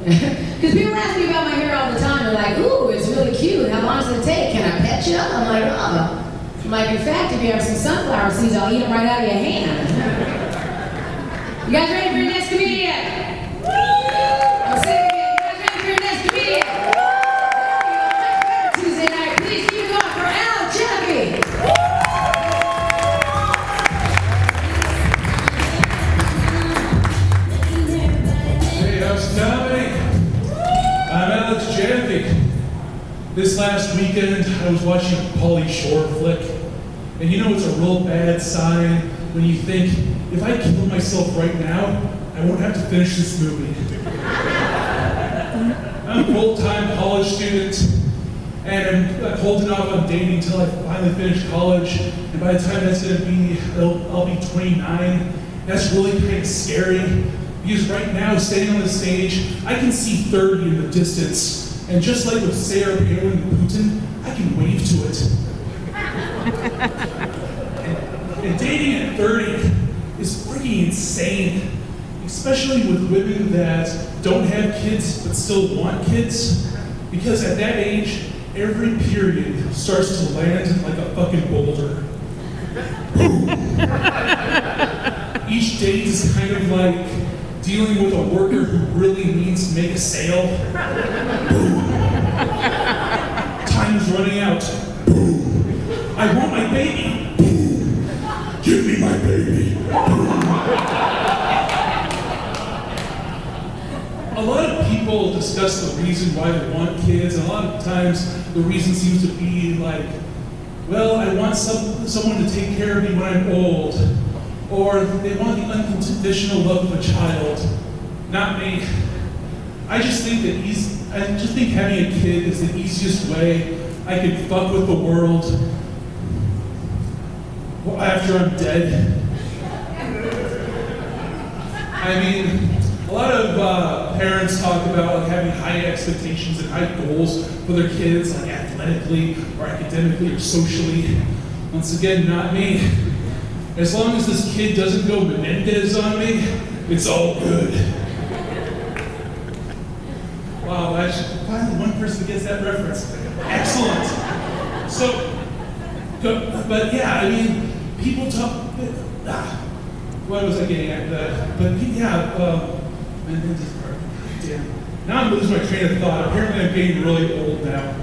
Because people ask me about my hair all the time. They're like, ooh, it's really cute. How long does it take? Can I pet you? I'm like, oh. I'm like, in fact, if you have some sunflower seeds, I'll eat them right out of your hand. You guys ready for your next comedian? I'll say it again. You guys ready for your next comedian? Tuesday night, please keep it going for Jaffe. Hey, how's it going? I'm Jaffe. This last weekend, I was watching a Pauly Shore flick, and you know it's a real bad sign when you think, if I kill myself right now, I won't have to finish this movie. I'm a full-time college student, and I'm holding off on dating until I finally finish college, and by the time that's going to be, I'll be 29. That's really kind of scary, because right now, standing on the stage, I can see 30 in the distance. And just like with Sarah Palin and Putin, I can wave to it. and dating at 30 is freaking insane, especially with women that don't have kids but still want kids. Because at that age, every period starts to land like a fucking boulder. Each date is kind of like dealing with a worker who really needs to make a sale. Boom. Time's running out. Boom. I want my baby. Boom. Give me my baby. Boom. A lot of people discuss the reason why they want kids, and a lot of times the reason seems to be like, well, I want someone to take care of me when I'm old. Or they want the unconditional love of a child. Not me. I just think having a kid is the easiest way I can fuck with the world after I'm dead. I mean, a lot of parents talk about like, having high expectations and high goals for their kids, like athletically or academically or socially. Once again, not me. As long as this kid doesn't go Menendez on me, it's all good. Wow, finally one person gets that reference. Excellent. So, but yeah, I mean, people talk, what was I getting at? Menendez part. Damn. Now I'm losing my train of thought. Apparently I'm getting really old now.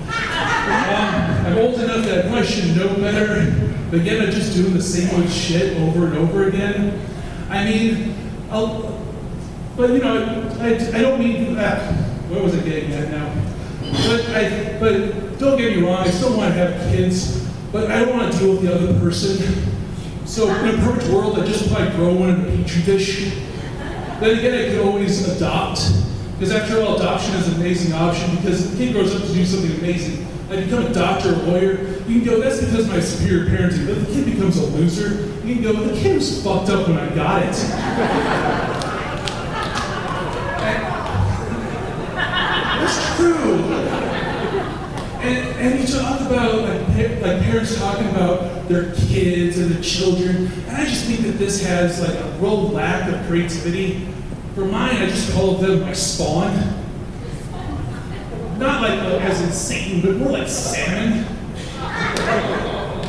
I'm old enough that I probably should know better. But yet I'm just doing the same old shit over and over again. I mean, but you know, I don't mean that. What was I getting at now? But don't get me wrong, I still want to have kids, but I don't want to deal with the other person. So in a perfect world, I'd just probably grow one in a petri dish. Then again, I could always adopt, because after all, adoption is an amazing option because the kid grows up to do something amazing. Like become a doctor, a lawyer, you can go, that's because of my superior parenting. But if the kid becomes a loser, you can go, the kid was fucked up when I got it. That's true. And you talk about like parents talking about their kids and their children, and I just think that this has like a real lack of creativity. For mine, I just call them my spawn. Not like as insane, but more like salmon.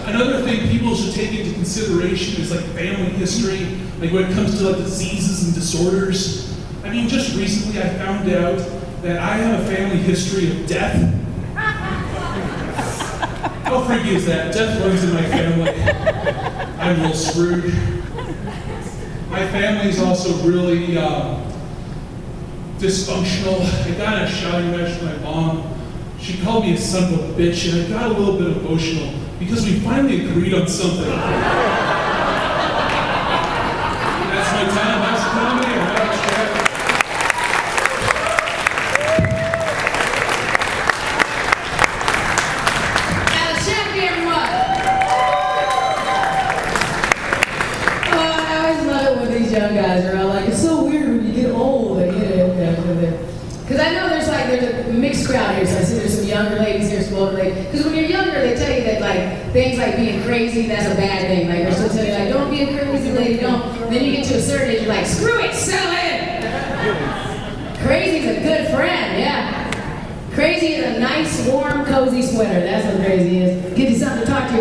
Another thing people should take into consideration is like family history, like when it comes to like diseases and disorders. I mean, just recently I found out that I have a family history of death. How freaky is that? Death runs in my family. I'm real screwed. My family is also really dysfunctional. I got in a shouting match with my mom. She called me a son of a bitch, and I got a little bit emotional because we finally agreed on something. That's my time. How's the comedy? I'm Alex Jaffe. Alex Jaffe, everyone. Oh, I always love it when these young guys are all like, it's so weird when you get old. Because I know there's a mixed crowd here, so I see there's some younger ladies here, some older ladies. Because when you're younger, they tell you that like things like being crazy, that's a bad thing. Like they're still telling you like, don't be a crazy lady, don't. Then you get to a certain age, you're like, screw it, sell it. Crazy's a good friend, yeah. Crazy is a nice, warm, cozy sweater. That's what crazy is. Gives you something to talk to your